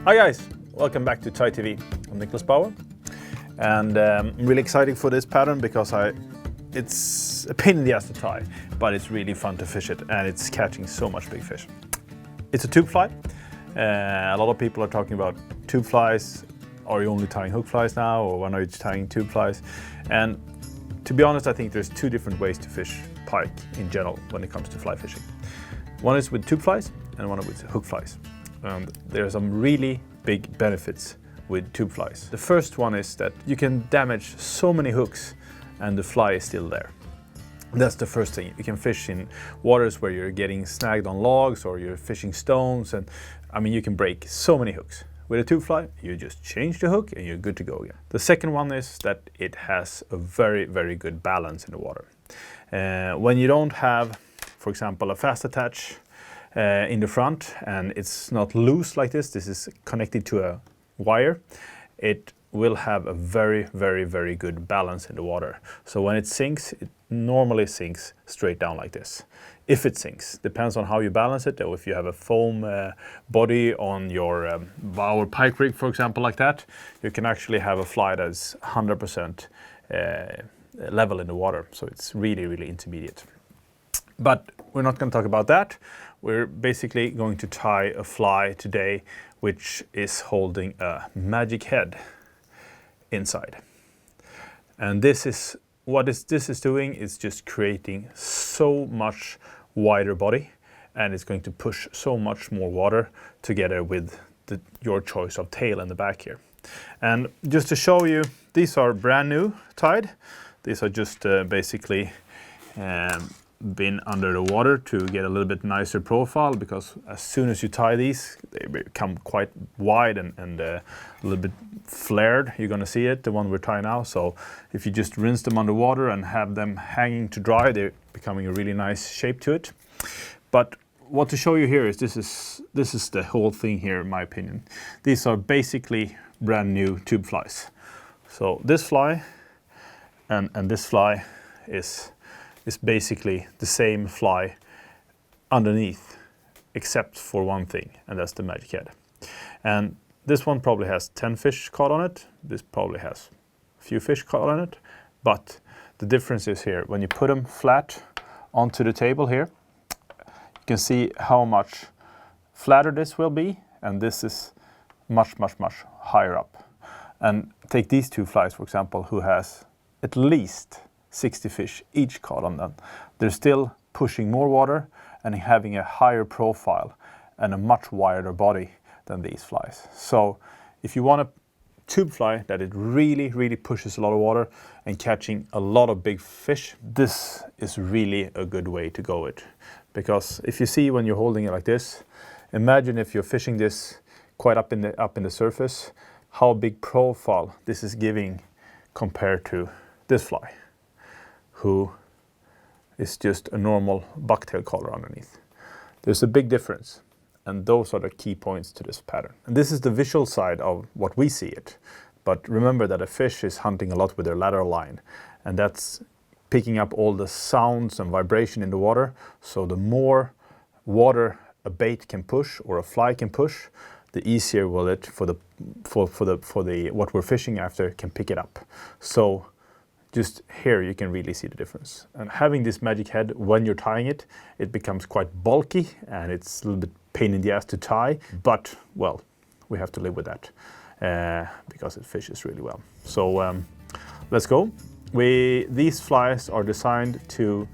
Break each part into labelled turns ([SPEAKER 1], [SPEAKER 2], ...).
[SPEAKER 1] Hi guys, welcome back to Thai TV. I'm Niklaus Bauer, and I'm really excited for this pattern because it's a pain in the ass to tie, but it's really fun to fish it, and it's catching so much big fish. It's a tube fly. A lot of people are talking about tube flies. Are you only tying hook flies now, or when are you tying tube flies? And to be honest, I think there's two different ways to fish pike in general when it comes to fly fishing. One is with tube flies and one is with hook flies. There are some really big benefits with tube flies. The first one is that you can damage so many hooks and the fly is still there. That's the first thing. You can fish in waters where you're getting snagged on logs or you're fishing stones, and I mean you can break so many hooks. With a tube fly, you just change the hook and you're good to go again. The second one is that it has a very, very good balance in the water. When you don't have, for example, a fast attach in the front and it's not loose like this is connected to a wire, it will have a very, very, very good balance in the water. So when it sinks, it normally sinks straight down like this. If it sinks, depends on how you balance it, or if you have a foam body on your Bauer pike rig, for example, like that, you can actually have a fly that's 100% level in the water. So it's really, really intermediate. But we're not going to talk about that. We're basically going to tie a fly today which is holding a magic head inside. And this is what this is doing is just creating so much wider body, and it's going to push so much more water together with your choice of tail in the back here. And just to show you, these are brand new tied. These are just basically been under the water to get a little bit nicer profile, because as soon as you tie these, they become quite wide and a little bit flared. You're gonna see it, the one we're tying now. So if you just rinse them underwater and have them hanging to dry, they're becoming a really nice shape to it. But what to show you here is this is the whole thing here, in my opinion. These are basically brand new tube flies. So this fly and this fly is basically the same fly underneath, except for one thing, and that's the magic head. And this one probably has 10 fish caught on it. This probably has a few fish caught on it. But the difference is here, when you put them flat onto the table here, you can see how much flatter this will be, and this is much, much, much higher up. And take these two flies, for example, who has at least 60 fish each caught on them. They're still pushing more water and having a higher profile and a much wider body than these flies. So if you want a tube fly that it really, really pushes a lot of water and catching a lot of big fish, this is really a good way to go with. Because if you see when you're holding it like this, imagine if you're fishing this quite up in the surface, how big profile this is giving compared to this fly, who is just a normal bucktail collar underneath. There's a big difference, and those are the key points to this pattern. And this is the visual side of what we see it. But remember that a fish is hunting a lot with their lateral line, and that's picking up all the sounds and vibration in the water. So the more water a bait can push or a fly can push, the easier will it for the what we're fishing after can pick it up. So just here you can really see the difference. And having this magic head, when you're tying it, it becomes quite bulky and it's a little bit pain in the ass to tie, but well, we have to live with that because it fishes really well. So let's go. These flies are designed to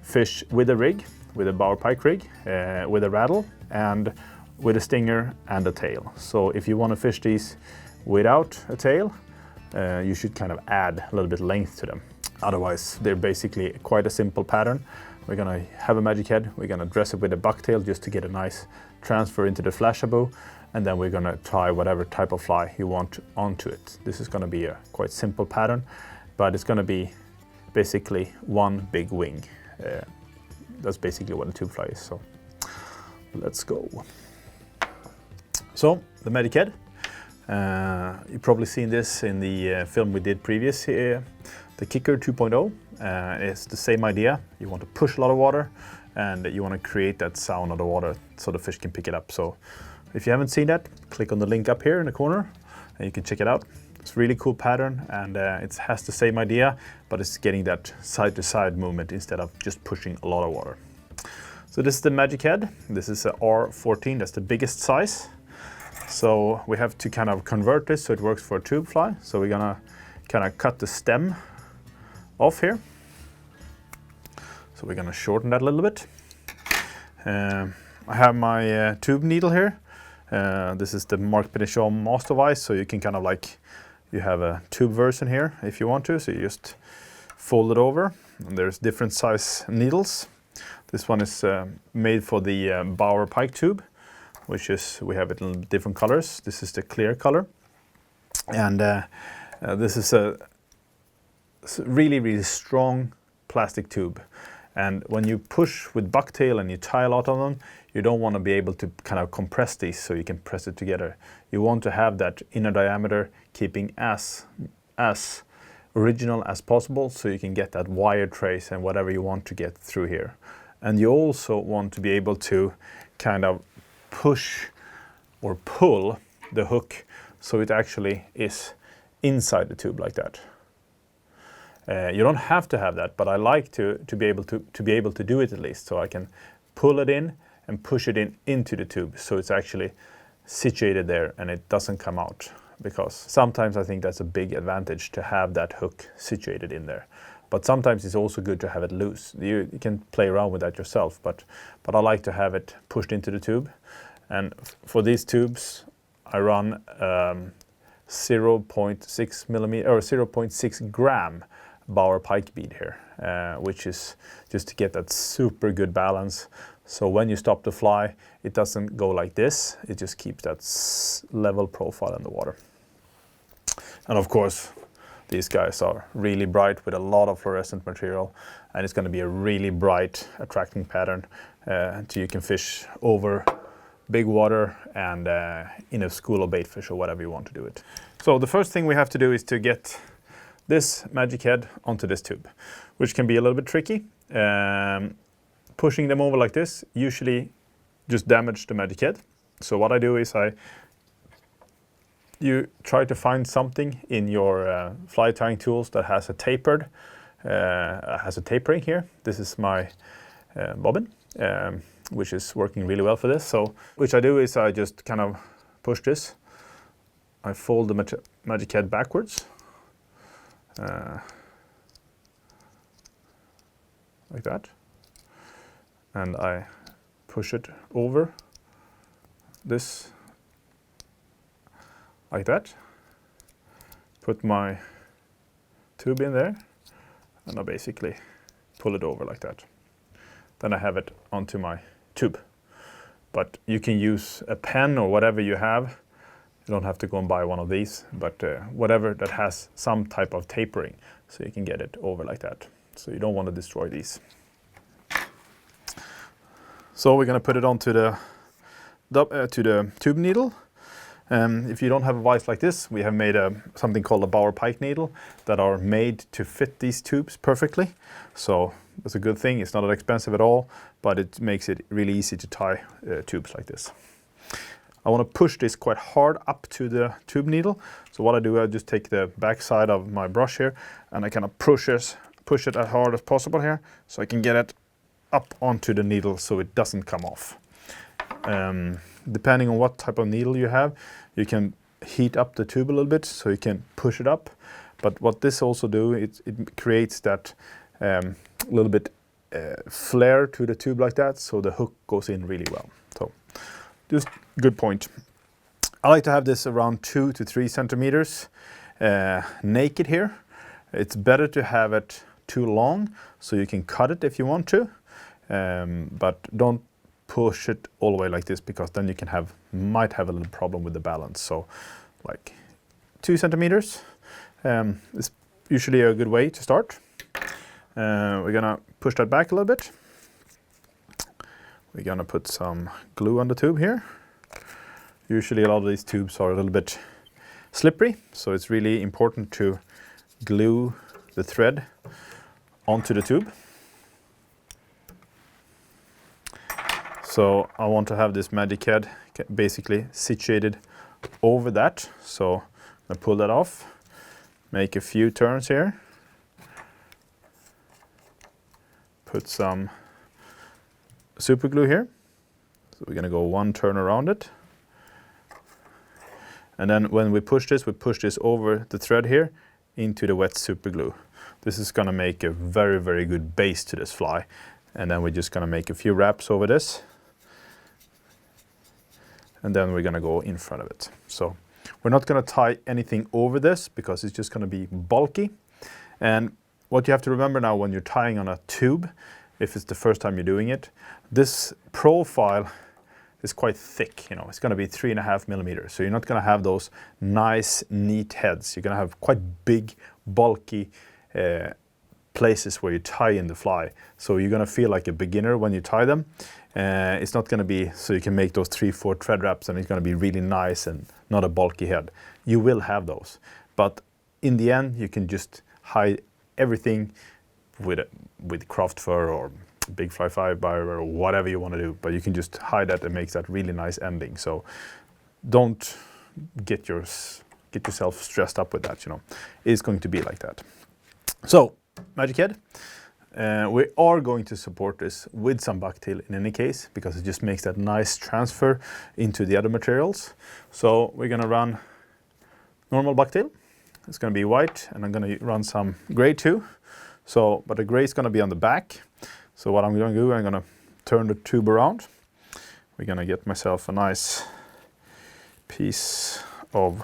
[SPEAKER 1] fish with a rig, with a Bauer pike rig, with a rattle and with a stinger and a tail. So if you want to fish these without a tail, you should kind of add a little bit length to them. Otherwise, they're basically quite a simple pattern. We're gonna have a magic head, we're gonna dress it with a bucktail just to get a nice transfer into the flashaboo, and then we're gonna tie whatever type of fly you want onto it. This is gonna be a quite simple pattern, but it's gonna be basically one big wing. That's basically what a tube fly is, so let's go. So, the magic head. You've probably seen this in the film we did previous here, the Kicker 2.0. It's the same idea. You want to push a lot of water and you want to create that sound of the water so the fish can pick it up. So If you haven't seen that, click on the link up here in the corner and you can check it out. It's a really cool pattern, and it has the same idea, but it's getting that side-to-side movement instead of just pushing a lot of water. So this is the magic head. This is a R14, that's the biggest size. So we have to kind of convert this so it works for a tube fly. So we're gonna kind of cut the stem off here. So we're gonna shorten that a little bit. I have my tube needle here. This is the Mark Penichon Master Vice, so you can kind of like, you have a tube version here if you want to, so you just fold it over. And there's different size needles. This one is made for the Bauer Pike tube, which is, we have it in different colors. This is the clear color. And this is a really, really strong plastic tube. And when you push with bucktail and you tie a lot on them, you don't want to be able to kind of compress these so you can press it together. You want to have that inner diameter keeping as original as possible so you can get that wire trace and whatever you want to get through here. And you also want to be able to kind of push or pull the hook so it actually is inside the tube like that. You don't have to have that, but I like to be able to do it at least, so I can pull it in and push it into the tube so it's actually situated there and it doesn't come out. Because sometimes I think that's a big advantage to have that hook situated in there. But sometimes it's also good to have it loose. You can play around with that yourself, but I like to have it pushed into the tube. And for these tubes, I run 0.6 millimeter or 0.6 gram Bauer Pike bead here, which is just to get that super good balance. So when you stop the fly, it doesn't go like this. It just keeps that level profile in the water. And of course, these guys are really bright with a lot of fluorescent material, and it's going to be a really bright attracting pattern so you can fish over big water and in a school of bait fish or whatever you want to do it. So the first thing we have to do is to get this magic head onto this tube, which can be a little bit tricky. Pushing them over like this usually just damage the magic head. So what I do is you try to find something in your fly tying tools that has a tapered, has a tapering here. This is my bobbin, which is working really well for this. So which I do is I just kind of push this. I fold the magic head backwards, like that, and I push it over this like that, put my tube in there, and I basically pull it over like that. Then I have it onto my tube. But you can use a pen or whatever you have. You don't have to go and buy one of these, but whatever that has some type of tapering, so you can get it over like that. So you don't want to destroy these. So we're going to put it onto the tube needle. If you don't have a vise like this, we have made something called a Bauer Pike needle that are made to fit these tubes perfectly. So that's a good thing. It's not that expensive at all, but it makes it really easy to tie tubes like this. I want to push this quite hard up to the tube needle. So what I do, I just take the back side of my brush here and I kind of push it as hard as possible here so I can get it up onto the needle so it doesn't come off. Depending on what type of needle you have, you can heat up the tube a little bit so you can push it up. But what this also do, it creates that little bit flare to the tube like that, so the hook goes in really well. So just good point. I like to have this around 2 to 3 centimeters naked here. It's better to have it too long so you can cut it if you want to, but don't push it all the way like this, because then you might have a little problem with the balance. So like 2 centimeters is usually a good way to start. We're gonna push that back a little bit. We're gonna put some glue on the tube here. Usually a lot of these tubes are a little bit slippery, so it's really important to glue the thread onto the tube. So I want to have this magic head basically situated over that. So I'm gonna pull that off, make a few turns here, put some super glue here. So we're gonna go one turn around it. And then when we push this over the thread here into the wet super glue. This is gonna make a very, very good base to this fly. And then we're just gonna make a few wraps over this. And then we're gonna go in front of it. So we're not gonna tie anything over this because it's just gonna be bulky. And what you have to remember now when you're tying on a tube, if it's the first time you're doing it, this profile is quite thick, you know, it's gonna be 3.5 millimeters. So you're not gonna have those nice, neat heads. You're gonna have quite big, bulky places where you tie in the fly. So you're gonna feel like a beginner when you tie them. It's not gonna be so you can make those 3-4 thread wraps and it's gonna be really nice and not a bulky head. You will have those, but in the end you can just hide everything with craft fur or big fly fiber or whatever you want to do, but you can just hide that and make that really nice ending. So don't get yourself stressed up with that, you know. It's going to be like that. So magic head, we are going to support this with some bucktail in any case because it just makes that nice transfer into the other materials. So we're gonna run normal bucktail. It's gonna be white, and I'm gonna run some gray too. So, but the gray is gonna be on the back. So what I'm gonna do, I'm gonna turn the tube around. We're gonna get myself a nice piece of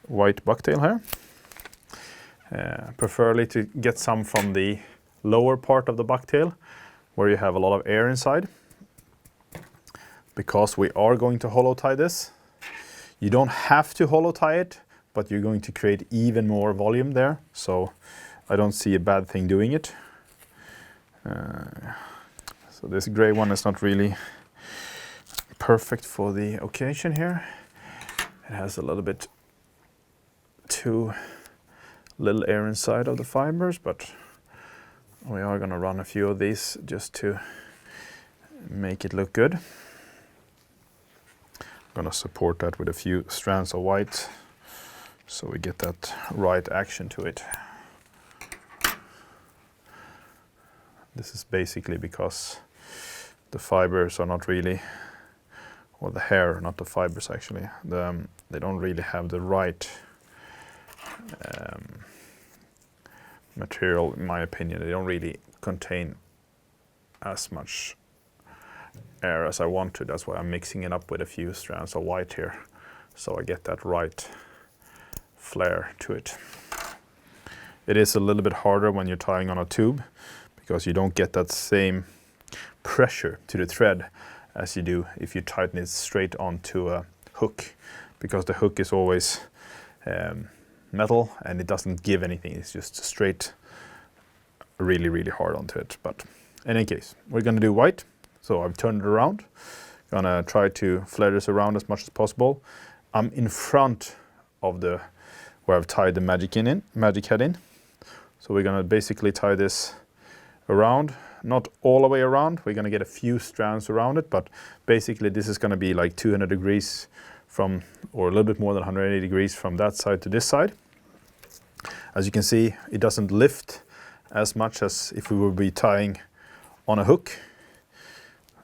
[SPEAKER 1] white bucktail here. Preferably to get some from the lower part of the bucktail where you have a lot of air inside, because we are going to hollow tie this. You don't have to hollow tie it, but you're going to create even more volume there, so I don't see a bad thing doing it. So this gray one is not really perfect for the occasion here. It has a little bit too little air inside of the fibers, but we are going to run a few of these just to make it look good. I'm going to support that with a few strands of white so we get that right action to it. This is basically because the fibers are not really, or the hair, not the fibers actually, they don't really have the right material, in my opinion. They don't really contain as much air as I want to. That's why I'm mixing it up with a few strands of white here, so I get that right flare to it. It is a little bit harder when you're tying on a tube because you don't get that same pressure to the thread as you do if you tighten it straight onto a hook, because the hook is always metal and it doesn't give anything. It's just straight, really, really hard onto it. But in any case, we're gonna do white. So I've turned it around. Gonna try to flare this around as much as possible. I'm in front of the where I've tied the magic head in. So we're gonna basically tie this around, not all the way around. We're gonna get a few strands around it, but basically this is gonna be like 200 degrees from, or a little bit more than 180 degrees from that side to this side. As you can see, it doesn't lift as much as if we would be tying on a hook.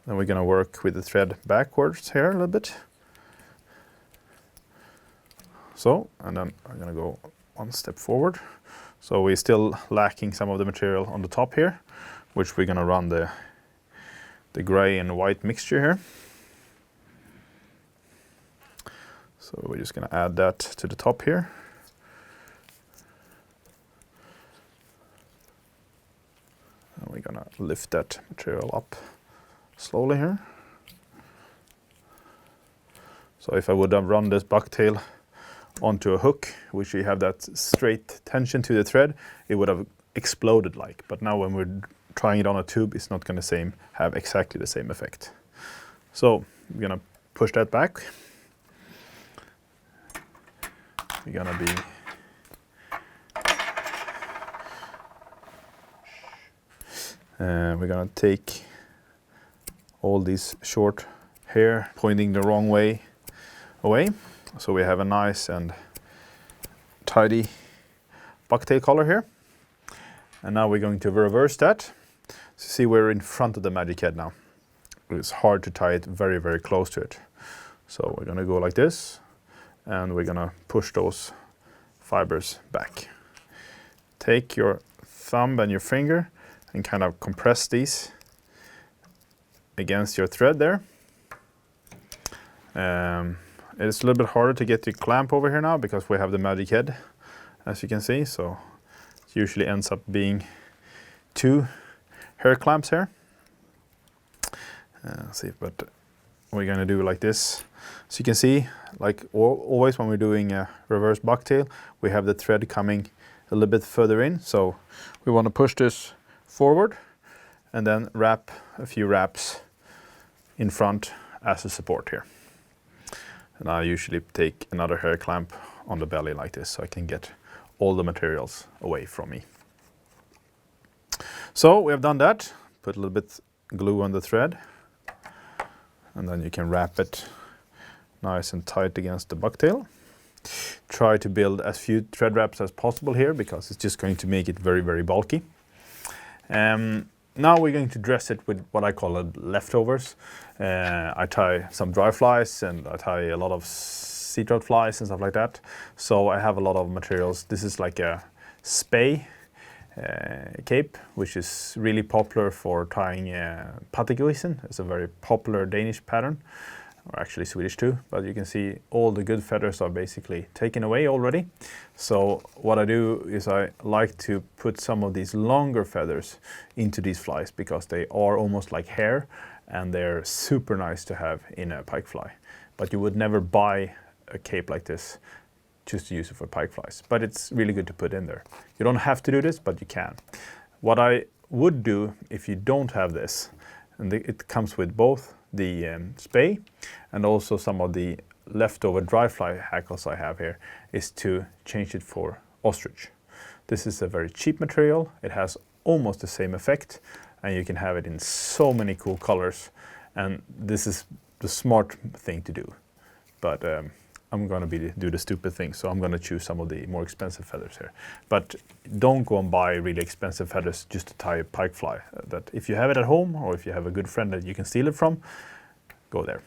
[SPEAKER 1] Then we're gonna work with the thread backwards here a little bit. So, and then I'm gonna go one step forward. So we're still lacking some of the material on the top here, which we're gonna run the gray and white mixture here. So we're just gonna add that to the top here. And we're gonna lift that material up slowly here. So if I would have run this bucktail onto a hook, which we have that straight tension to the thread, it would have exploded like. But now when we're trying it on a tube, it's not gonna have exactly the same effect. So we're gonna push that back. We're gonna be we're gonna take all these short here pointing the wrong way away. So we have a nice and tidy bucktail collar here. And now we're going to reverse that. So see, we're in front of the magic head now. It's hard to tie it very, very close to it. So we're gonna go like this, and we're gonna push those fibers back. Take your thumb and your finger and kind of compress these against your thread there. It's a little bit harder to get the clamp over here now because we have the magic head, as you can see. So it usually ends up being 2 hair clamps here. See, but we're gonna do like this. So you can see, like always when we're doing a reverse bucktail, we have the thread coming a little bit further in. So we want to push this forward and then wrap a few wraps in front as a support here. And I usually take another hair clamp on the belly like this so I can get all the materials away from me. So we have done that. Put a little bit glue on the thread, and then you can wrap it nice and tight against the bucktail. Try to build as few thread wraps as possible here because it's just going to make it very, very bulky. Now we're going to dress it with what I call leftovers. I tie some dry flies and I tie a lot of sea trout flies and stuff like that. So I have a lot of materials. This is like a spey cape, which is really popular for tying pattegrisen. It's a very popular Danish pattern, or actually Swedish too, but you can see all the good feathers are basically taken away already. So what I do is I like to put some of these longer feathers into these flies because they are almost like hair and they're super nice to have in a pike fly. But you would never buy a cape like this just to use it for pike flies, but it's really good to put in there. You don't have to do this, but you can. What I would do if you don't have this, and it comes with both the spey and also some of the leftover dry fly hackles I have here, is to change it for ostrich. This is a very cheap material. It has almost the same effect and you can have it in so many cool colors, and this is the smart thing to do. But I'm gonna do the stupid thing, so I'm gonna choose some of the more expensive feathers here. But don't go and buy really expensive feathers just to tie a pike fly. That if you have it at home, or if you have a good friend that you can steal it from, go there.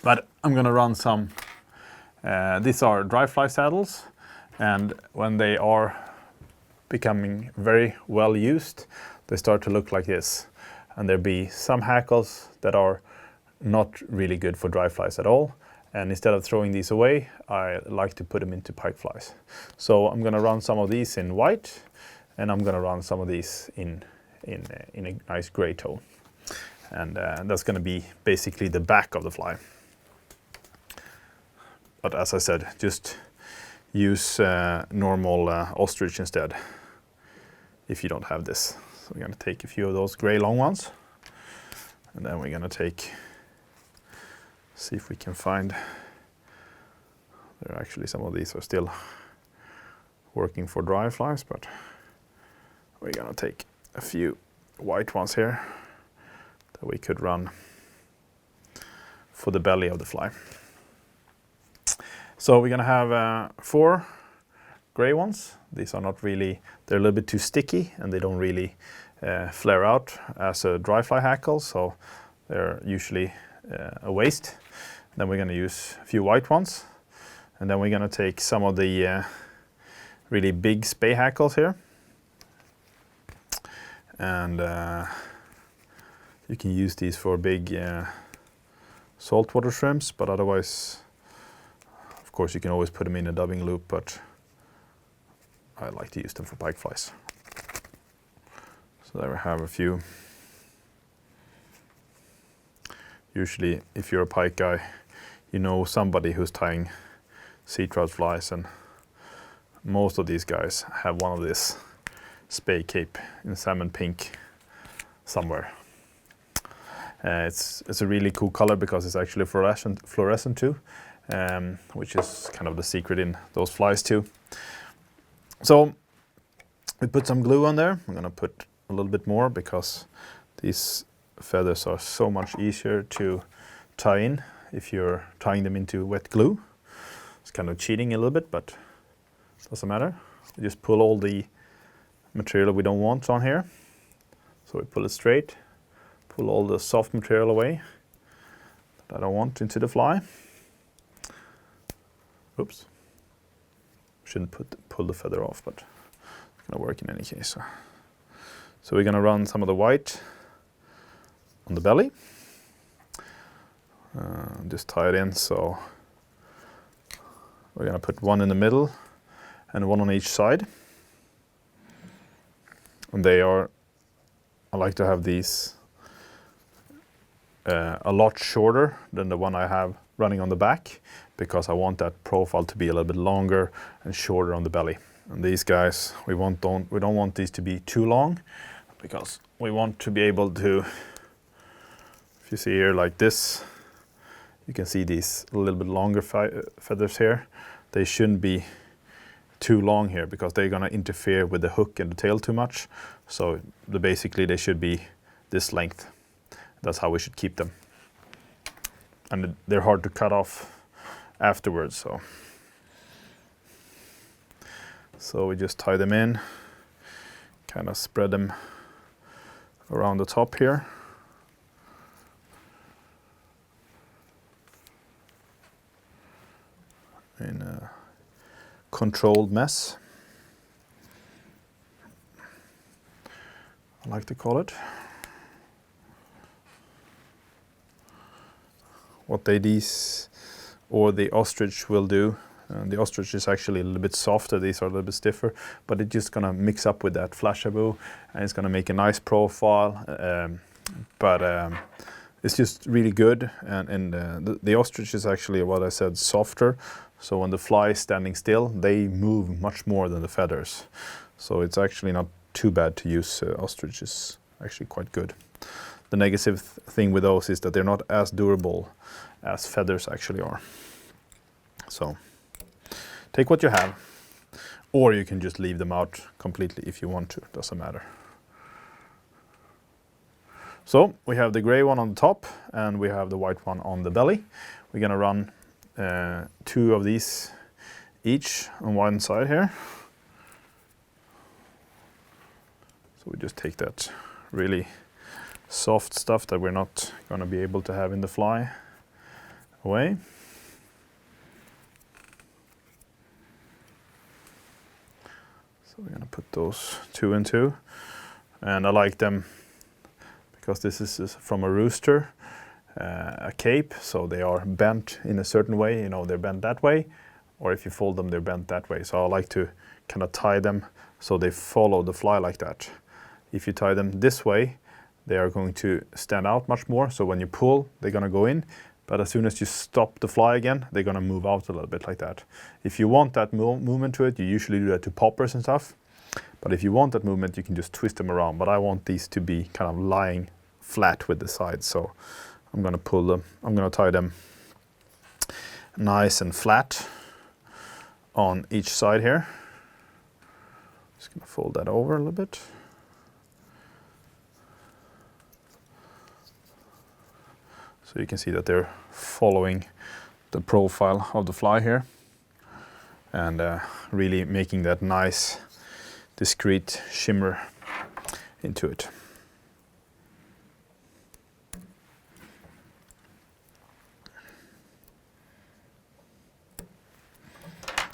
[SPEAKER 1] But I'm gonna run some, these are dry fly saddles, and when they are becoming very well used, they start to look like this. And there'll be some hackles that are not really good for dry flies at all. And instead of throwing these away, I like to put them into pike flies. So I'm gonna run some of these in white, and I'm gonna run some of these in a nice gray tone. And that's gonna be basically the back of the fly. But as I said, just use normal ostrich instead if you don't have this. So we're gonna take a few of those gray long ones, and then we're gonna see if we can find, there are actually some of these are still working for dry flies, but we're gonna take a few white ones here that we could run for the belly of the fly. So we're gonna have 4 gray ones. These are not really, they're a little bit too sticky and they don't really flare out as a dry fly hackle, so they're usually a waste. Then we're going to use a few white ones, and then we're going to take some of the really big spey hackles here, and you can use these for big saltwater shrimps, but otherwise, of course, you can always put them in a dubbing loop, but I like to use them for pike flies. So there we have a few. Usually, if you're a pike guy, you know somebody who's tying sea trout flies, and most of these guys have one of this spey cape in salmon pink somewhere. It's a really cool color because it's actually fluorescent too, which is kind of the secret in those flies too. So we put some glue on there. I'm gonna put a little bit more because these feathers are so much easier to tie in if you're tying them into wet glue. It's kind of cheating a little bit, but doesn't matter. You just pull all the material we don't want on here. So we pull it straight, pull all the soft material away that I don't want into the fly. Oops. Shouldn't pull the feather off, but it's gonna work in any case. So we're gonna run some of the white on the belly. Just tie it in, so we're gonna put one in the middle and one on each side. And I like to have these a lot shorter than the one I have running on the back, because I want that profile to be a little bit longer and shorter on the belly. And these guys, we don't want these to be too long, because we want to be able to, if you see here like this, you can see these a little bit longer feathers here. They shouldn't be too long here, because they're gonna interfere with the hook and the tail too much. So basically they should be this length. That's how we should keep them. And they're hard to cut off afterwards, so we just tie them in, kind of spread them around the top here. In a controlled mess, I like to call it. What these or the ostrich will do, the ostrich is actually a little bit softer, these are a little bit stiffer, but it's just gonna mix up with that flashaboo and it's gonna make a nice profile. It's just really good, and the ostrich is actually, what I said, softer. So when the fly is standing still, they move much more than the feathers. So it's actually not too bad to use ostrich, is actually quite good. The negative thing with those is that they're not as durable as feathers actually are. So take what you have, or you can just leave them out completely if you want to, doesn't matter. So we have the gray one on the top and we have the white one on the belly. We're gonna run 2 of these each on one side here. So we just take that really soft stuff that we're not going to be able to have in the fly away. So we're going to put those 2 and 2, and I like them because this is from a rooster, a cape, so they are bent in a certain way, you know, they're bent that way, or if you fold them they're bent that way. So I like to kind of tie them so they follow the fly like that. If you tie them this way, they are going to stand out much more, so when you pull they're going to go in, but as soon as you stop the fly again they're going to move out a little bit like that. If you want that movement to it, you usually do that to poppers and stuff, but if you want that movement you can just twist them around. But I want these to be kind of lying flat with the sides, so I'm going to pull them, I'm going to tie them nice and flat on each side here. Just going to fold that over a little bit. So you can see that they're following the profile of the fly here and really making that nice discreet shimmer into it.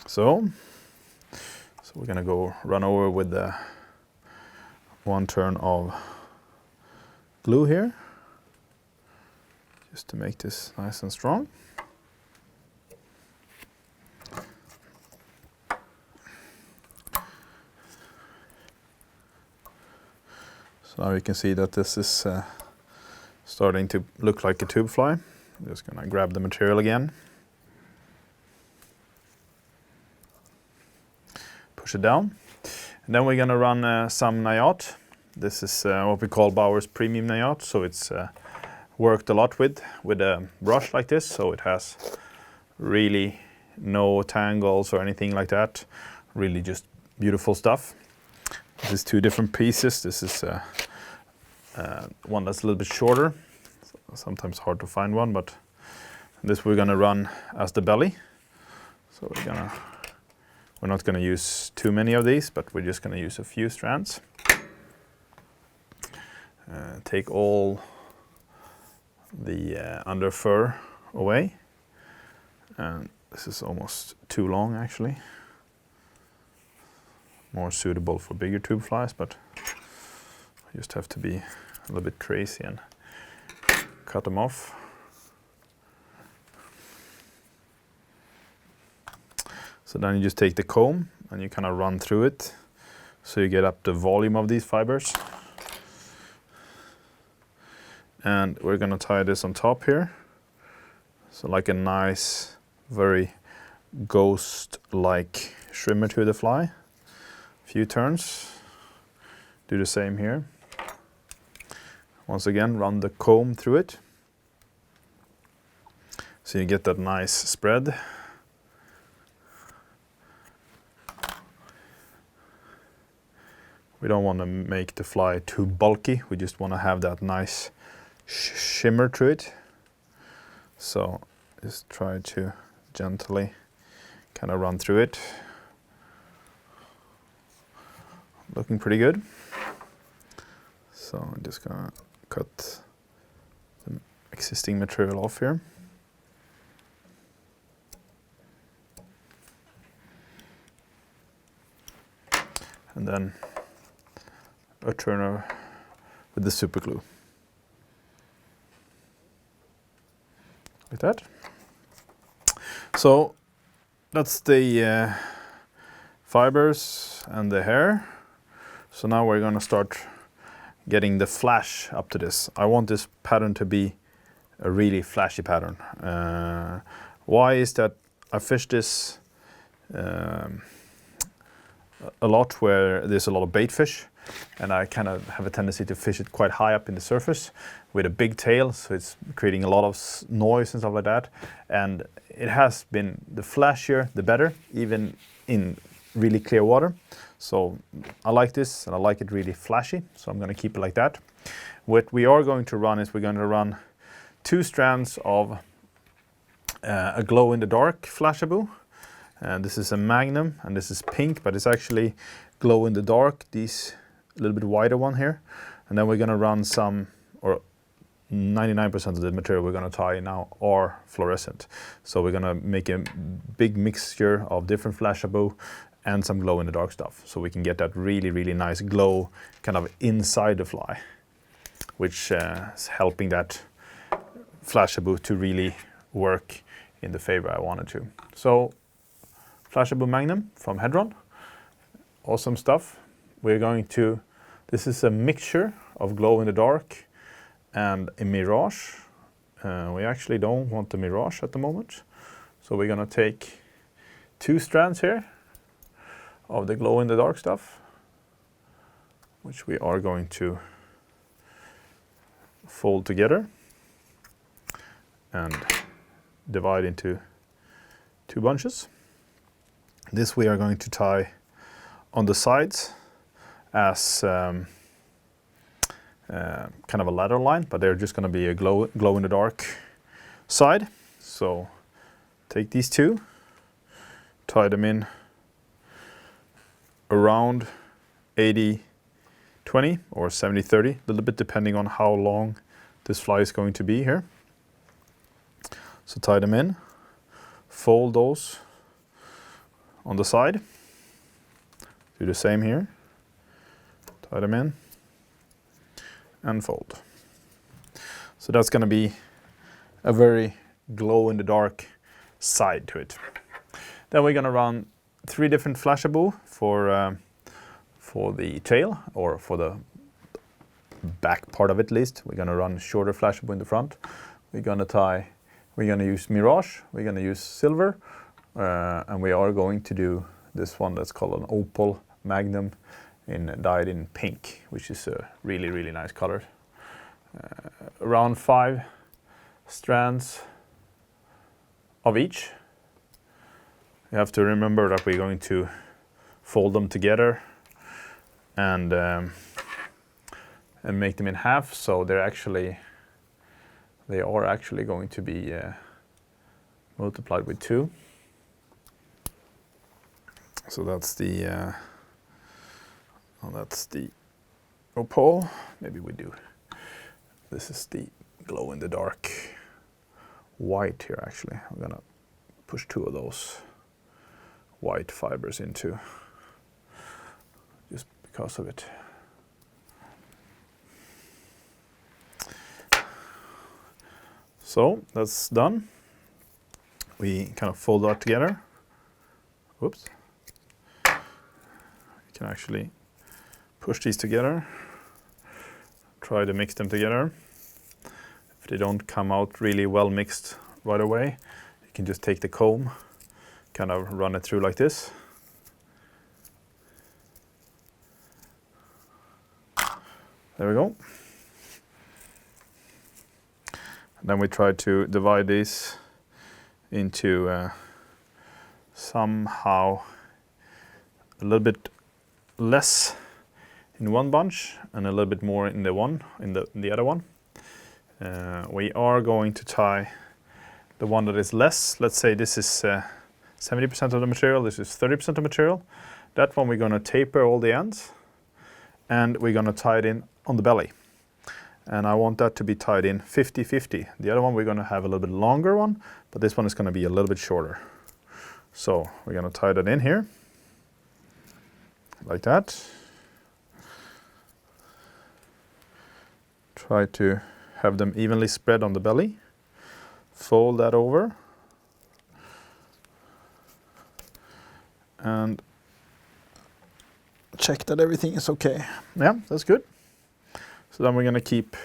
[SPEAKER 1] So we're gonna go run over with the 1 turn of glue here, just to make this nice and strong. So now you can see that this is starting to look like a tube fly. I'm just gonna grab the material again. Push it down. And then we're gonna run some Nayat. This is what we call Bauer's premium Nayat. So it's worked a lot with a brush like this. So it has really no tangles or anything like that. Really just beautiful stuff. This is 2 different pieces. This is one that's a little bit shorter. Sometimes hard to find one, but This we're gonna run as the belly. So we're not gonna use too many of these, but we're just gonna use a few strands. Take all the under fur away. And this is almost too long actually. More suitable for bigger tube flies, but I just have to be a little bit crazy and cut them off. So then you just take the comb and you kind of run through it so you get up the volume of these fibers. And we're gonna tie this on top here. So like a nice, very ghost-like shimmer to the fly. Few turns. Do the same here. Once again, run the comb through it. So you get that nice spread. We don't want to make the fly too bulky. We just want to have that nice shimmer to it. So just try to gently kind of run through it. Looking pretty good. So I'm just gonna cut the existing material off here. And then a turner with the super glue. Like that. So that's the fibers and the hair. So now we're going to start getting the flash up to this. I want this pattern to be a really flashy pattern. Why is that? I fish this a lot where there's a lot of bait fish, and I kind of have a tendency to fish it quite high up in the surface with a big tail, so it's creating a lot of noise and stuff like that. And it has been the flashier the better, even in really clear water. So I like this and I like it really flashy, so I'm going to keep it like that. What we are going to run is we're going to run 2 strands of a glow-in-the-dark Flashabou. And this is a Magnum and this is pink, but it's actually glow-in-the-dark, these a little bit wider one here. And then we're going to run some, or 99% of the material we're going to tie now are fluorescent. So we're going to make a big mixture of different Flashabou and some glow-in-the-dark stuff, so we can get that really, really nice glow kind of inside the fly, which is helping that Flashabou to really work in the favor I wanted to. So Flashabou Magnum from Hedron, awesome stuff. We're going to, this is a mixture of glow-in-the-dark and a mirage. We actually don't want the mirage at the moment, so we're going to take 2 strands here of the glow-in-the-dark stuff, which we are going to fold together and divide into 2 bunches. This we are going to tie on the sides as kind of a ladder line, but they're just going to be a glow-in-the-dark side. So take these 2, tie them in around 80-20 or 70-30, a little bit depending on how long this fly is going to be here. So tie them in, fold those on the side, do the same here, tie them in and fold. So that's going to be a very glow-in-the-dark side to it. Then we're going to run 3 different Flashabou for the tail, or for the back part of it at least. We're going to run shorter Flashabou in the front. We're going to use Mirage, we're going to use silver, and we are going to do this one that's called an Opal Magnum dyed in pink, which is a really, really nice color. Around 5 strands of each. You have to remember that we're going to fold them together and make them in half, so they are actually going to be multiplied with 2. So that's the opal. Maybe we do. This is the glow in the dark white here actually. I'm gonna push 2 of those white fibers into just because of it. So that's done. We kind of fold that together. Whoops. You can actually push these together. Try to mix them together. If they don't come out really well mixed right away, you can just take the comb, kind of run it through like this. There we go. And then we try to divide these into somehow a little bit less in one bunch and a little bit more in the other one. We are going to tie the one that is less. Let's say this is 70% of the material, this is 30% of the material. That one we're going to taper all the ends and we're going to tie it in on the belly. And I want that to be tied in 50-50. The other one we're going to have a little bit longer one, but this one is going to be a little bit shorter. So we're going to tie that in here, like that. Try to have them evenly spread on the belly. Fold that over. And check that everything is okay. Yeah, that's good. So then we're going to keep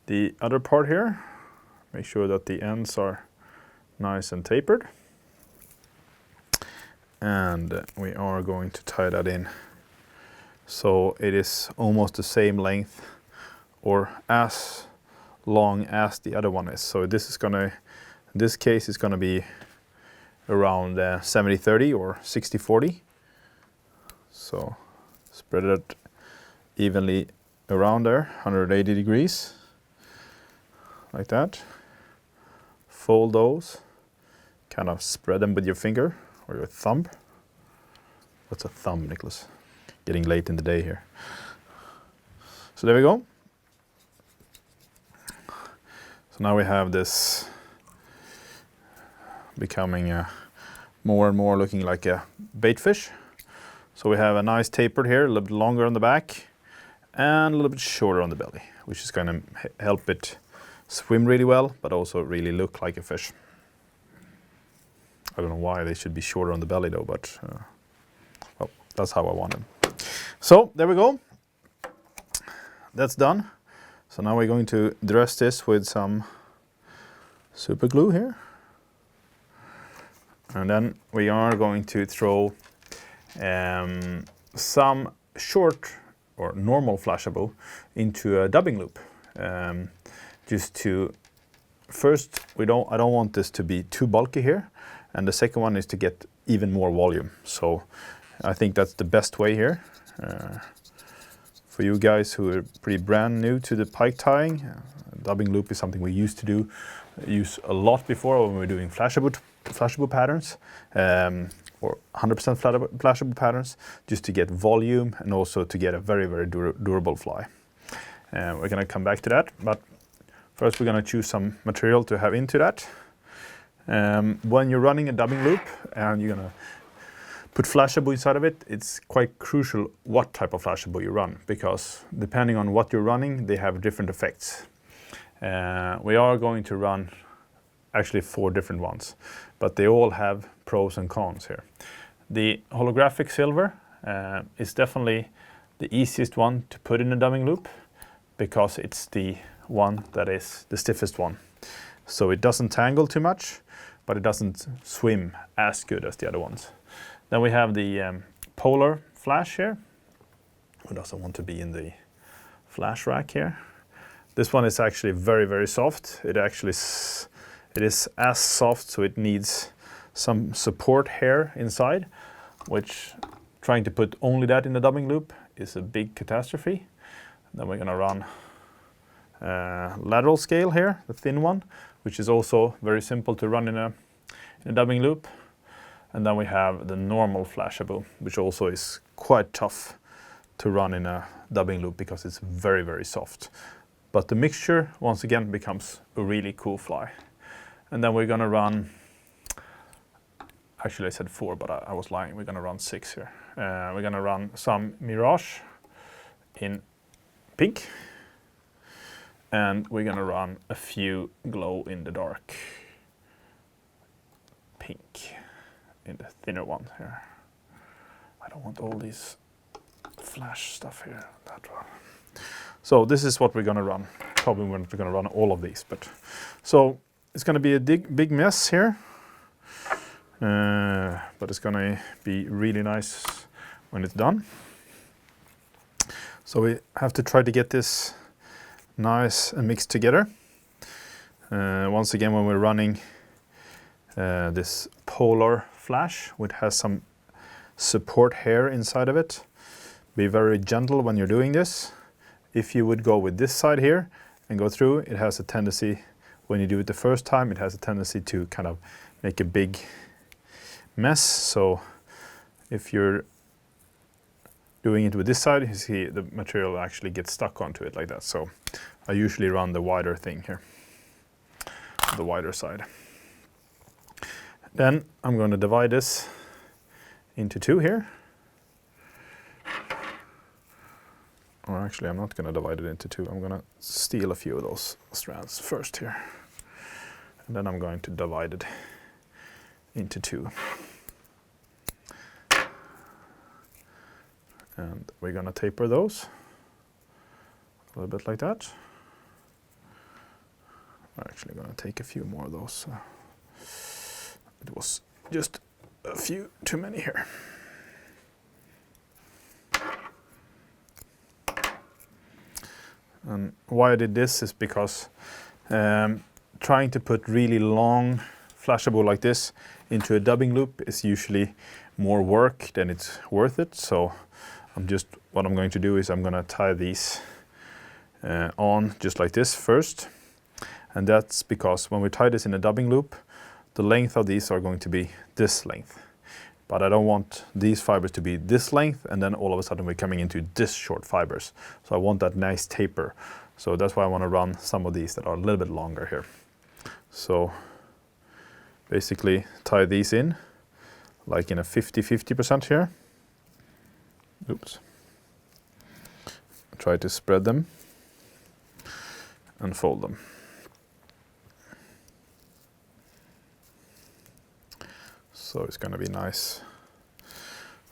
[SPEAKER 1] the other part here. Make sure that the ends are nice and tapered. And we are going to tie that in so it is almost the same length or as long as the other one is. So this is going to, in this case, it's going to be around 70-30 or 60-40. So spread it evenly around there, 180 degrees, like that. Fold those, kind of spread them with your finger or your thumb. What's a thumb, Niklaus? Getting late in the day here. So there we go. So now we have this becoming more and more looking like a bait fish. So we have a nice tapered here, a little bit longer on the back and a little bit shorter on the belly, which is going to help it swim really well, but also really look like a fish. I don't know why they should be shorter on the belly though, but well, that's how I want them. So there we go. That's done. So now we're going to dress this with some super glue here. And then we are going to throw some short or normal flashable into a dubbing loop. Just to, first, I don't want this to be too bulky here. And the second one is to get even more volume. So I think that's the best way here. For you guys who are pretty brand new to the pike tying, dubbing loop is something we used to use a lot before when we were doing flashable patterns, or 100% flashable patterns, just to get volume and also to get a very, very durable fly. We're going to come back to that, but first we're going to choose some material to have into that. When you're running a dubbing loop and you're going to put flashable inside of it, it's quite crucial what type of flashable you run, because depending on what you're running, they have different effects. We are going to run actually 4 different ones, but they all have pros and cons here. The holographic silver is definitely the easiest one to put in a dubbing loop, because it's the one that is the stiffest one. So it doesn't tangle too much, but it doesn't swim as good as the other ones. Then we have the polar flash here. Who doesn't want to be in the flash rack here? This one is actually very, very soft. It is as soft, so it needs some support hair inside, which trying to put only that in the dubbing loop is a big catastrophe. Then we're going to run lateral scale here, the thin one, which is also very simple to run in a dubbing loop. And then we have the normal flashable, which also is quite tough to run in a dubbing loop because it's very, very soft. But the mixture, once again, becomes a really cool fly. And then we're gonna run, actually I said 4, but I was lying. We're gonna run 6 here. We're gonna run some Mirage in pink. And we're gonna run a few glow in the dark pink in the thinner one here. I don't want all these flash stuff here. That one. So this is what we're gonna run. Probably we're not gonna run all of these, but so it's gonna be a big mess here, but it's gonna be really nice when it's done. So we have to try to get this nice and mixed together. Once again, when we're running this polar flash, which has some support hair inside of it, be very gentle when you're doing this. If you would go with this side here and go through, it has a tendency, when you do it the first time, it has a tendency to kind of make a big mess. So if you're doing it with this side, you see the material actually gets stuck onto it like that. So I usually run the wider thing here, the wider side. Then I'm going to divide this into 2 here. Or actually, I'm not going to divide it into 2. I'm going to steal a few of those strands first here. And then I'm going to divide it into 2. And we're going to taper those a little bit like that. I'm actually going to take a few more of those. It was just a few too many here. And why I did this is because trying to put really long flashable like this into a dubbing loop is usually more work than it's worth it. So what I'm going to do is I'm going to tie these on just like this first. And that's because when we tie this in a dubbing loop, the length of these are going to be this length. But I don't want these fibers to be this length and then all of a sudden we're coming into this short fibers. So I want that nice taper. So that's why I want to run some of these that are a little bit longer here. So basically tie these in like in a 50-50% here. Oops. Try to spread them and fold them. So it's going to be nice.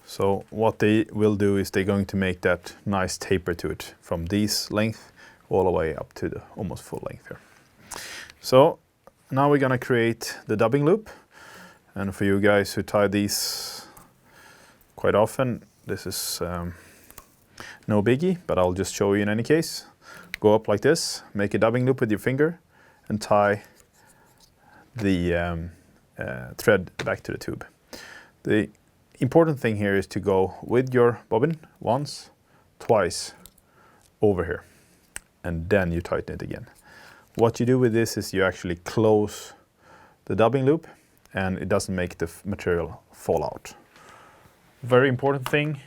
[SPEAKER 1] So what they will do is they're going to make that nice taper to it from this length all the way up to the almost full length here. So now we're going to create the dubbing loop. And for you guys who tie these quite often, this is no biggie, but I'll just show you in any case. Go up like this, make a dubbing loop with your finger and tie the thread back to the tube. The important thing here is to go with your bobbin once, twice over here, and then you tighten it again. What you do with this is you actually close the dubbing loop and it doesn't make the material fall out. Very important thing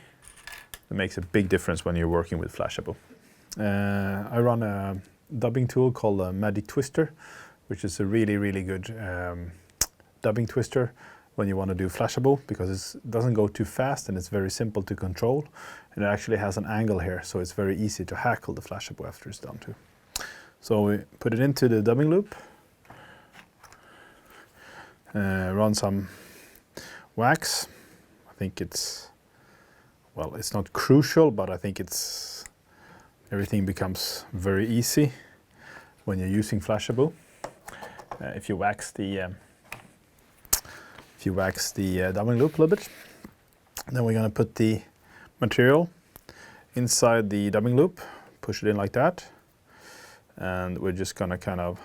[SPEAKER 1] that makes a big difference when you're working with flashable. I run a dubbing tool called a Magic Twister, which is a really, really good dubbing twister when you want to do flashable because it doesn't go too fast and it's very simple to control, and it actually has an angle here, so it's very easy to hackle the flashable after it's done too. So we put it into the dubbing loop, run some wax. I think it's, well, it's not crucial, but I think everything becomes very easy when you're using flashable. If you wax the dubbing loop a little bit, then we're going to put the material inside the dubbing loop, push it in like that, and we're just going to kind of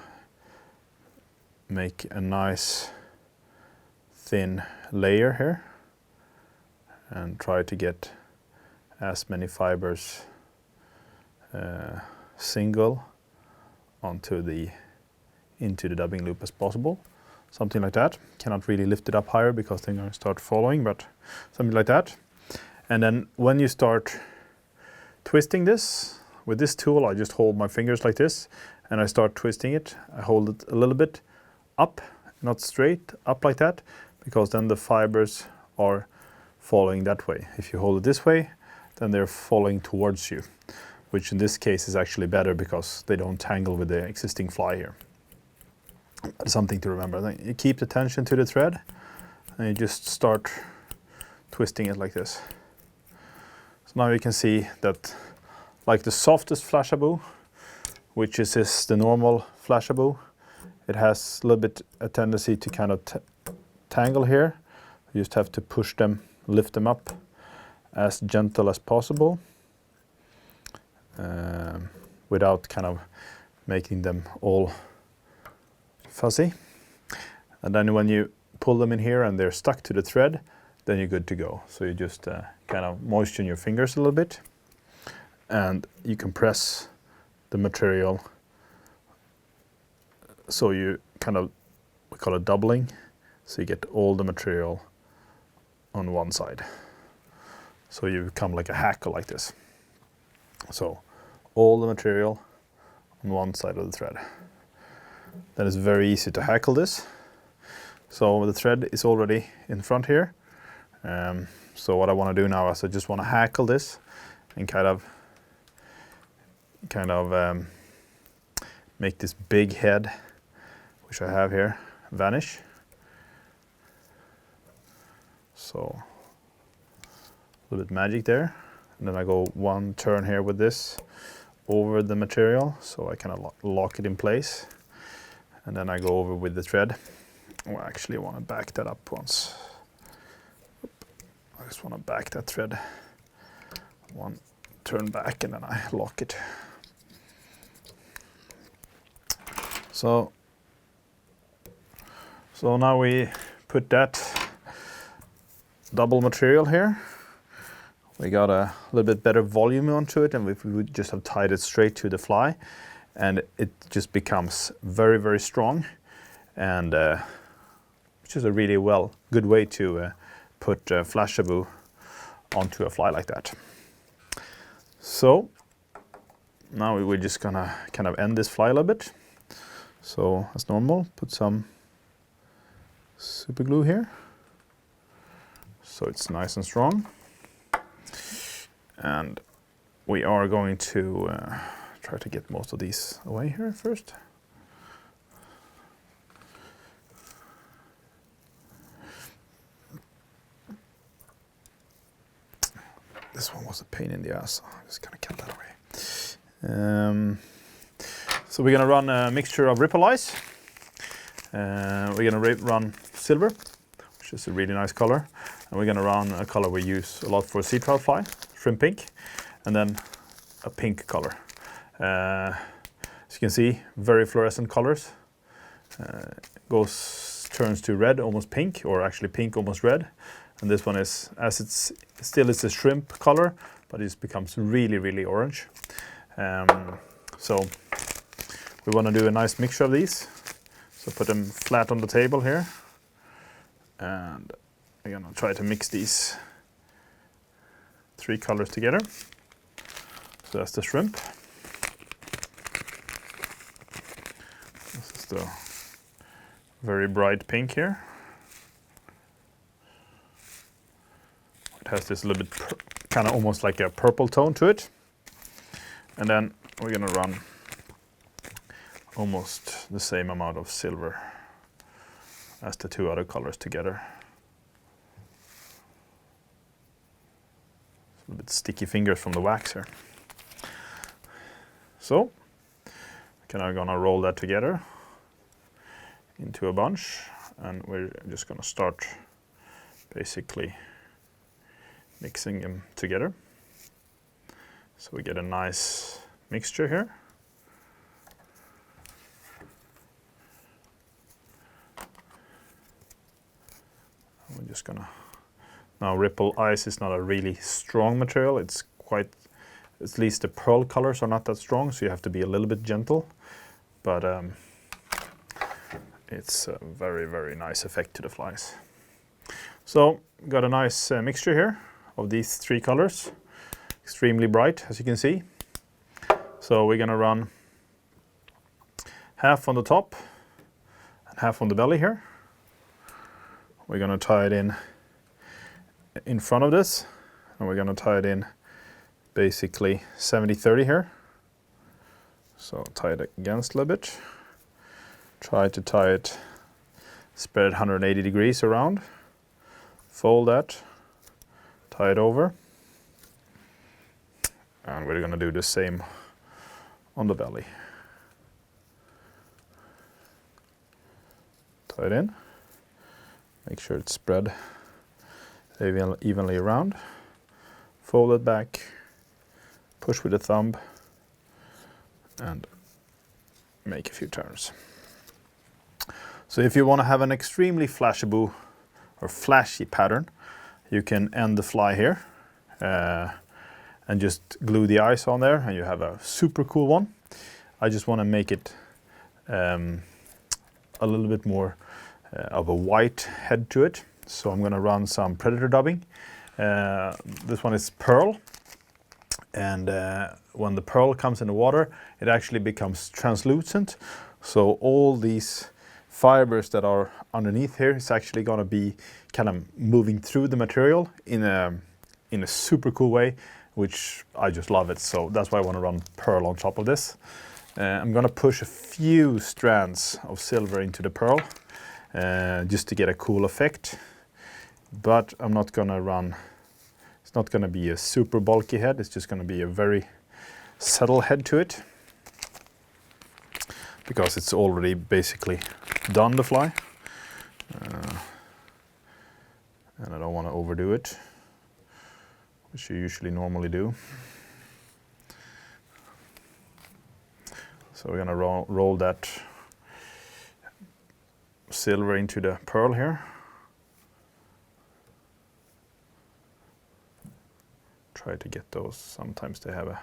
[SPEAKER 1] make a nice thin layer here and try to get as many fibers single onto the into the dubbing loop as possible. Something like that. Cannot really lift it up higher because they're going to start falling, but something like that. And then when you start twisting this, with this tool I just hold my fingers like this and I start twisting it. I hold it a little bit up, not straight, up like that, because then the fibers are falling that way. If you hold it this way, then they're falling towards you, which in this case is actually better because they don't tangle with the existing fly here. Something to remember. Then you keep the tension to the thread and you just start twisting it like this. So now you can see that, like the softest flashabou, which is the normal flashabou, it has a little bit a tendency to kind of tangle here. You just have to push them, lift them up as gentle as possible, without kind of making them all fuzzy. And then when you pull them in here and they're stuck to the thread, then you're good to go. So you just kind of moisten your fingers a little bit and you compress the material. So you kind of, we call it doubling. So you get all the material on one side. So you become like a hackle like this. So all the material on one side of the thread. Then it's very easy to hackle this. So the thread is already in front here. So what I want to do now is I just want to hackle this and kind of make this big head, which I have here, vanish. So a little bit magic there. And then I go one turn here with this over the material, so I kind of lock it in place. And then I go over with the thread. Oh, I actually want to back that up once. I just want to back that thread one turn back and then I lock it. So now we put that double material here. We got a little bit better volume onto it, and if we would just have tied it straight to the fly, and it just becomes very, very strong, and which is a really good way to put flashabou onto a fly like that. So now we're just gonna kind of end this fly a little bit. So as normal, put some super glue here, so it's nice and strong. And we are going to try to get most of these away here first. This one was a pain in the ass, so I'm just gonna cut that away. So we're gonna run a mixture of ripple ice. We're gonna run silver, which is a really nice color. And we're gonna run a color we use a lot for sea trout fly, shrimp pink, and then a pink color. As you can see, very fluorescent colors. Turns to red, almost pink, or actually pink, almost red. And this one is, as it's still is a shrimp color, but it becomes really, really orange. So we want to do a nice mixture of these. So put them flat on the table here, and we're gonna try to mix these three colors together. So that's the shrimp. This is the very bright pink here. It has this little bit kind of almost like a purple tone to it. And then we're gonna run almost the same amount of silver as the two other colors together. A little bit sticky fingers from the wax here. So, I'm gonna roll that together into a bunch, and we're just gonna start basically mixing them together. So we get a nice mixture here. We're just gonna, now ripple ice is not a really strong material. It's quite, at least the pearl colors are not that strong, so you have to be a little bit gentle. But it's a very, very nice effect to the flies. So got a nice mixture here of these three colors, extremely bright as you can see. So we're gonna run half on the top and half on the belly here. We're gonna tie it in front of this, and we're gonna tie it in basically 70-30 here. So tie it against a little bit. Try to tie it, spread it 180 degrees around. Fold that, tie it over. And we're gonna do the same on the belly. Tie it in. Make sure it's spread evenly around. Fold it back, push with the thumb, and make a few turns. So if you want to have an extremely flashable or flashy pattern, you can end the fly here and just glue the eyes on there, and you have a super cool one. I just want to make it a little bit more of a white head to it. So I'm going to run some Predaturdubbing. This one is pearl, and when the pearl comes in the water, it actually becomes translucent. So all these fibers that are underneath here is actually going to be kind of moving through the material in a super cool way, which I just love it. So that's why I want to run pearl on top of this. I'm going to push a few strands of silver into the pearl just to get a cool effect. But I'm not going to run, it's not going to be a super bulky head, it's just going to be a very subtle head to it, because it's already basically done the fly. And I don't want to overdo it, which you usually normally do. So we're going to roll that silver into the pearl here. Try to get those. Sometimes they have a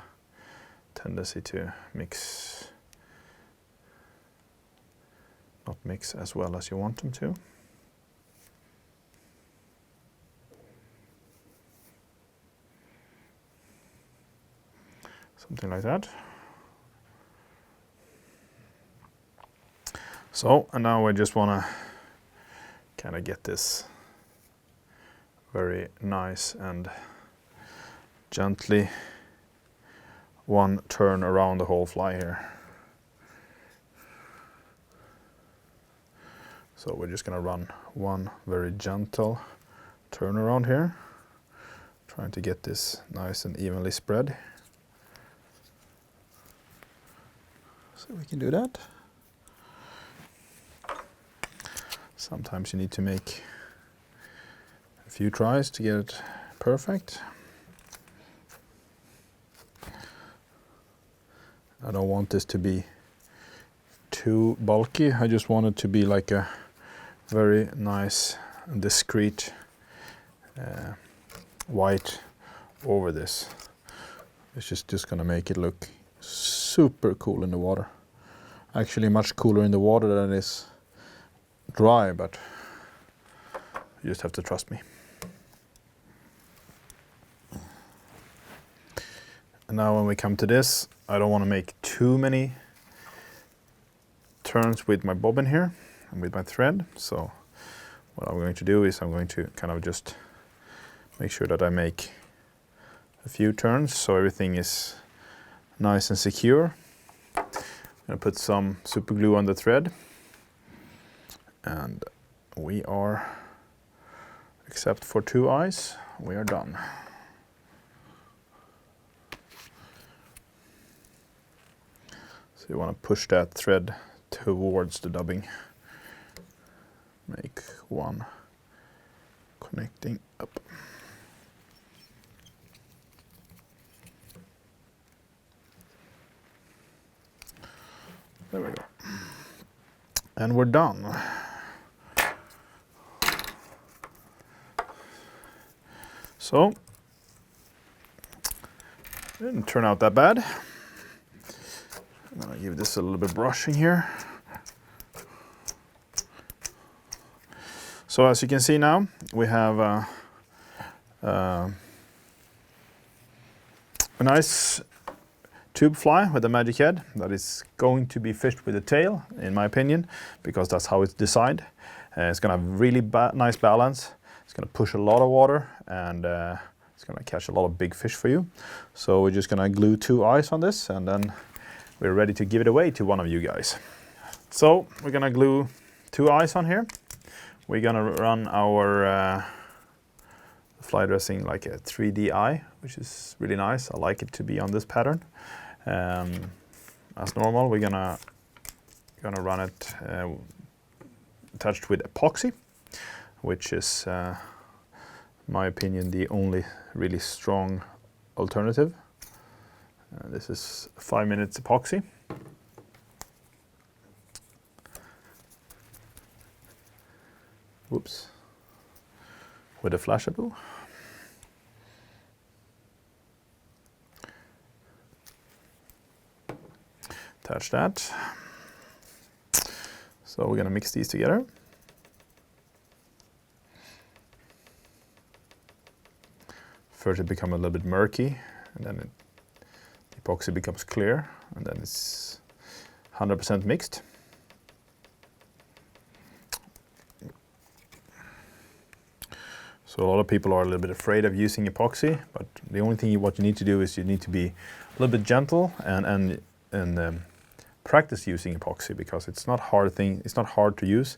[SPEAKER 1] tendency to not mix as well as you want them to. Something like that. So, and now I just want to kind of get this very nice and gently one turn around the whole fly here. So we're just going to run one very gentle turn around here, trying to get this nice and evenly spread. So we can do that. Sometimes you need to make a few tries to get it perfect. I don't want this to be too bulky. I just want it to be like a very nice and discreet white over this. It's just going to make it look super cool in the water. Actually much cooler in the water than it is dry, but you just have to trust me. And now when we come to this, I don't want to make too many turns with my bobbin here and with my thread. So what I'm going to do is I'm going to kind of just make sure that I make a few turns so everything is nice and secure. I'm going to put some super glue on the thread, and we are, except for two eyes, we are done. So you want to push that thread towards the dubbing. Make one connecting up. There we go. And we're done. So, didn't turn out that bad. I'm gonna give this a little bit brushing here. So as you can see now, we have a nice tube fly with a magic head that is going to be fished with a tail, in my opinion, because that's how it's designed. It's going to have really nice balance. It's going to push a lot of water, and it's going to catch a lot of big fish for you. So we're just going to glue 2 eyes on this, and then we're ready to give it away to one of you guys. So we're going to glue 2 eyes on here. We're going to run our fly dressing like a 3D eye, which is really nice. I like it to be on this pattern. As normal, we're gonna run it attached with epoxy, which is, in my opinion, the only really strong alternative. This is 5 minutes epoxy. Whoops. With a Flashaboo. Attach that. So we're going to mix these together. First it becomes a little bit murky, and then the epoxy becomes clear, and then it's 100% mixed. So a lot of people are a little bit afraid of using epoxy, but the only thing what you need to do is you need to be a little bit gentle and practice using epoxy, because it's not hard to use.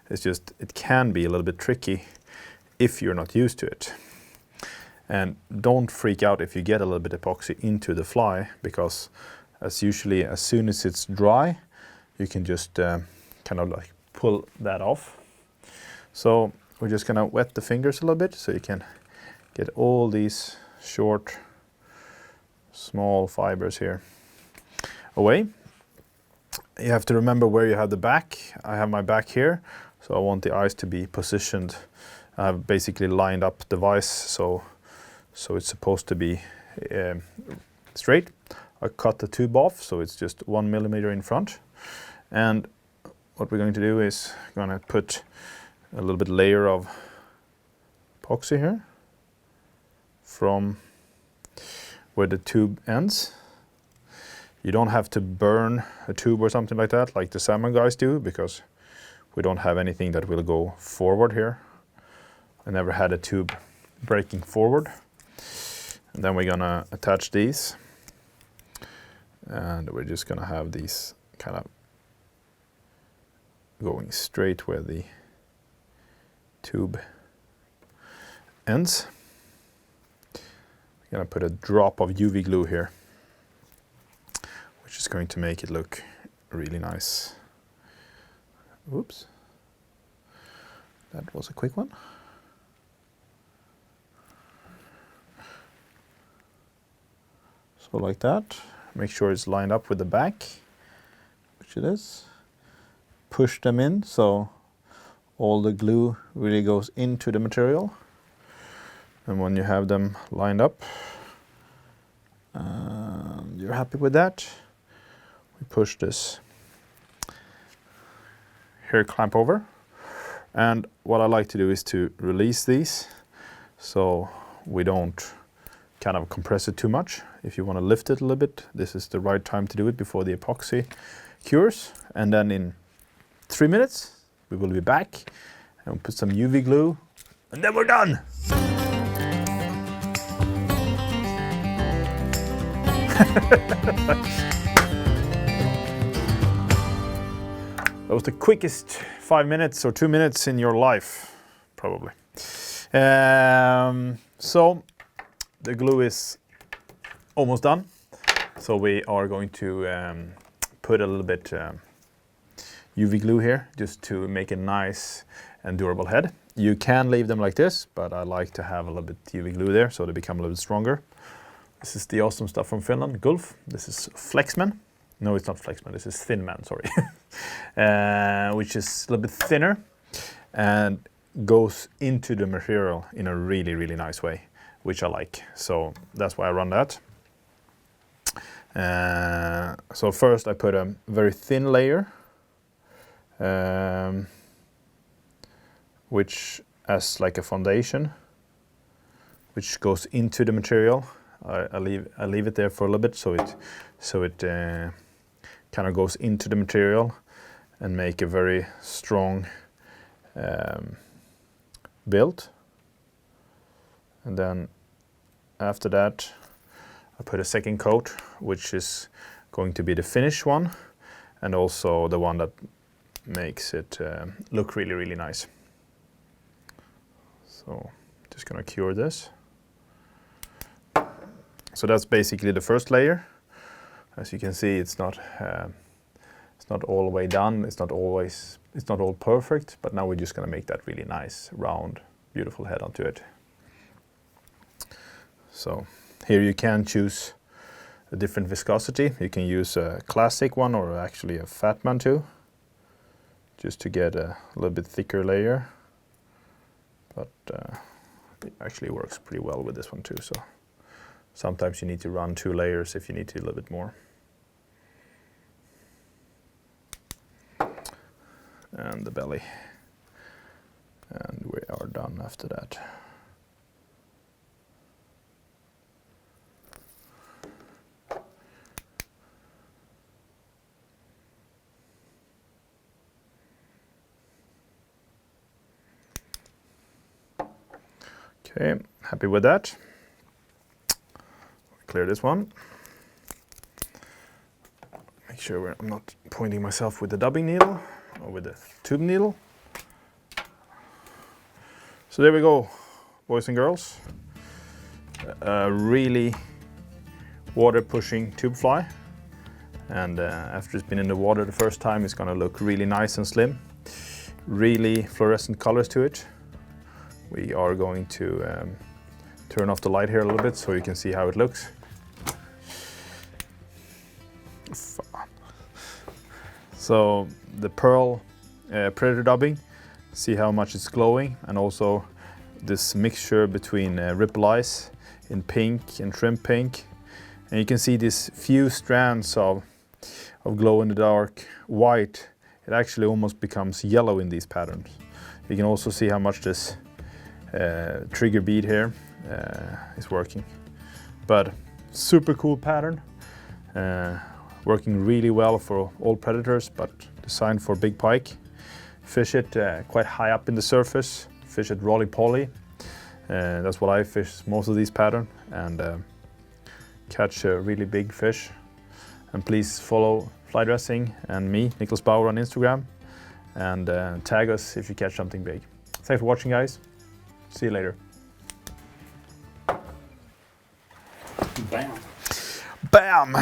[SPEAKER 1] It's just it can be a little bit tricky if you're not used to it. And don't freak out if you get a little bit of epoxy into the fly, because as soon as it's dry, you can just kind of like pull that off. So we're just gonna wet the fingers a little bit so you can get all these short, small fibers here away. You have to remember where you have the back. I have my back here, so I want the eyes to be positioned. I've basically lined up the vise so it's supposed to be straight. I cut the tube off, so it's just 1 millimeter in front. And what we're going to do is going to put a little bit layer of epoxy here from where the tube ends. You don't have to burn a tube or something like that, like the salmon guys do, because we don't have anything that will go forward here. I never had a tube breaking forward. And then we're gonna attach these, and we're just gonna have these kind of going straight where the tube ends. I'm gonna put a drop of UV glue here, which is going to make it look really nice. Oops, that was a quick one. So like that. Make sure it's lined up with the back, which it is. Push them in so all the glue really goes into the material. And when you have them lined up, you're happy with that, we push this hair clamp over. And what I like to do is to release these so we don't kind of compress it too much. If you want to lift it a little bit, this is the right time to do it before the epoxy cures. And then in 3 minutes, we will be back and we'll put some UV glue, and then we're done. That was the quickest 5 minutes or 2 minutes in your life, probably. So the glue is almost done. So we are going to put a little bit UV glue here just to make a nice and durable head. You can leave them like this, but I like to have a little bit UV glue there so they become a little bit stronger. This is the awesome stuff from Finland, Gulff. This is Flexman. No, it's not Flexman, this is Thinman, sorry. Which is a little bit thinner and goes into the material in a really, really nice way, which I like. So that's why I run that. So first I put a very thin layer which as like a foundation, which goes into the material. I leave it there for a little bit so it kind of goes into the material and make a very strong build. And then after that I put a second coat, which is going to be the finish one and also the one that makes it look really, really nice. So just gonna cure this. So that's basically the first layer. As you can see, it's not all the way done. It's not all perfect, but now we're just gonna make that really nice, round, beautiful head onto it. So here you can choose a different viscosity. You can use a classic one or actually a fat man too, just to get a little bit thicker layer. But it actually works pretty well with this one too. So sometimes you need to run 2 layers if you need to a little bit more. And the belly. And we are done after that. Okay, happy with that. Clear this one. Make sure I'm not pointing myself with the dubbing needle or with the tube needle. So there we go, boys and girls. A really water pushing tube fly. And after it's been in the water the first time, it's gonna look really nice and slim. Really fluorescent colors to it. We are going to turn off the light here a little bit so you can see how it looks. So the pearl Predaturdubbing, see how much it's glowing, and also this mixture between ripple eyes in pink and shrimp pink. And you can see these few strands of glow in the dark white. It actually almost becomes yellow in these patterns. You can also see how much this trigger bead here is working. But super cool pattern, working really well for all predators, but designed for big pike. Fish it quite high up in the surface, fish it roly-poly. That's what I fish most of these pattern, and catch a really big fish. And please follow Fly Dressing and me, Niklaus Bauer, on Instagram, and tag us if you catch something big. Thanks for watching, guys. See you later.
[SPEAKER 2] Bam.
[SPEAKER 1] Bam!